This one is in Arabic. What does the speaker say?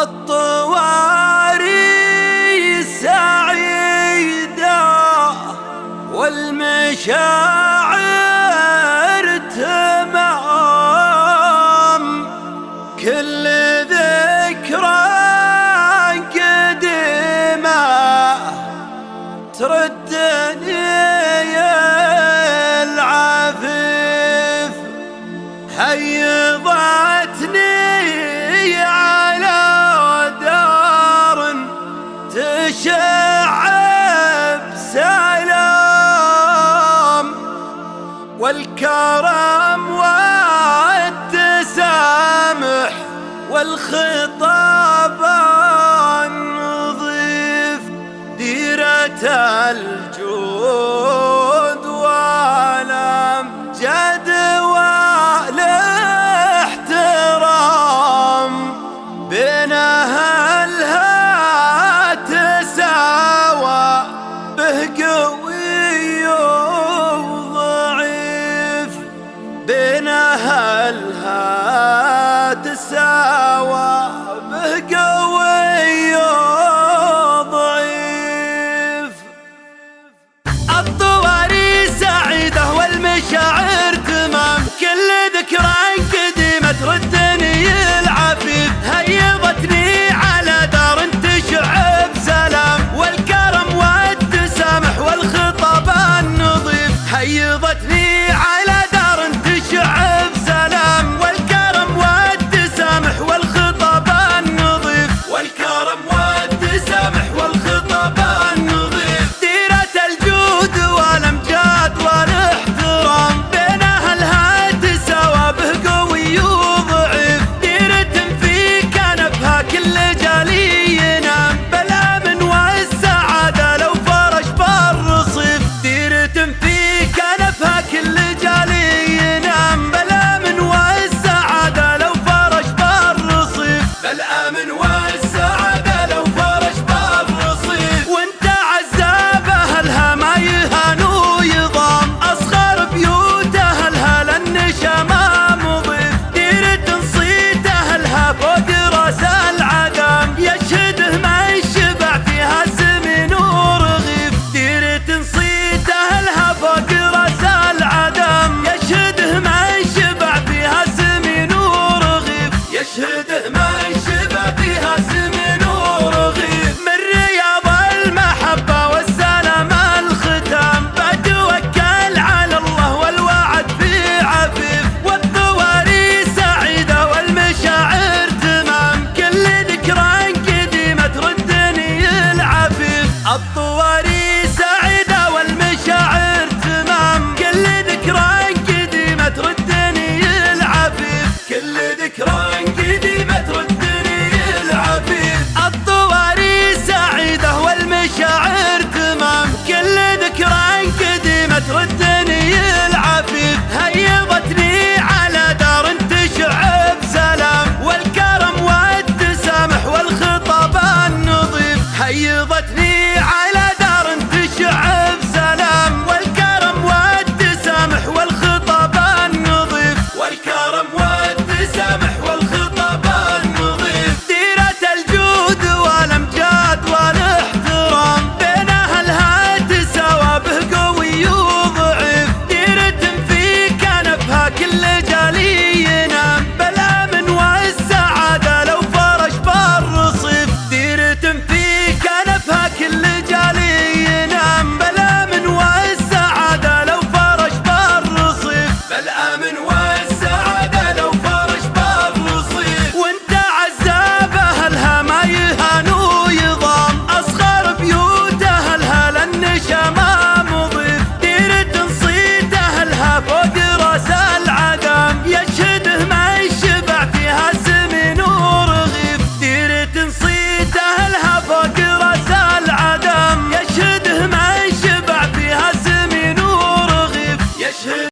الطواري سعيدة والمشاعر تمام، كل ذكرى قديمة تردني العفيف، حيضتني على دار تشعب سلام، والكرم والتسامح والخطاب النظيف، ديرة الجود والامجاد والاحترام، بين اهلها تساوى به قوي وضعيف، بين اهلها تساوى به قوي وضعيف. الطواري سعيدة والمشاعر تمام، كل ذكرى قديمة تردني العفيف، هيضتني على دار تشعب سلام، والكرم والتسامح والخطاب النظيف، هيضتني على دار تشعب سلام، والكرم والتسامح والخطاب النظيف، والكرم والتسامح والخطاب النظيف، ديرة الجود والامجاد والاحترام، بين اهلها تساوى به قوي وضعيف، ديرة في كنفها كل جالي ينام، بالامن والسعادة لو فرش بالرصيف، ديرة في كنفها كل جالي ينام، بالامن والسعادة لو فرش بالرصيف، بالامن والسعادة لو فرش بالرصيف، وانت عزاب اهلها ما يهانوا يضام، اصغر بيوت اهلها للنشا ما مضيف، ديرة صيت اهلها فوق راس العدم، يشهده ما يشبع فيها سمين ورغيف، ديرة صيت اهلها فوق راس العدم، يشهده ما يشبع فيها سمين ورغيف، يشهده ما يشبع فيها سمين ورغيف، من رياض المحبة والسلام الختام، بتوكل على الله والوعد في عفيف، والطواري سعيدة والمشاعر تمام، كل ذكرى قديمة تردني العفيف، الطواري سعيدة والمشاعر تمام، كل ذكرى قديمة تردني العفيف، كل ذكرى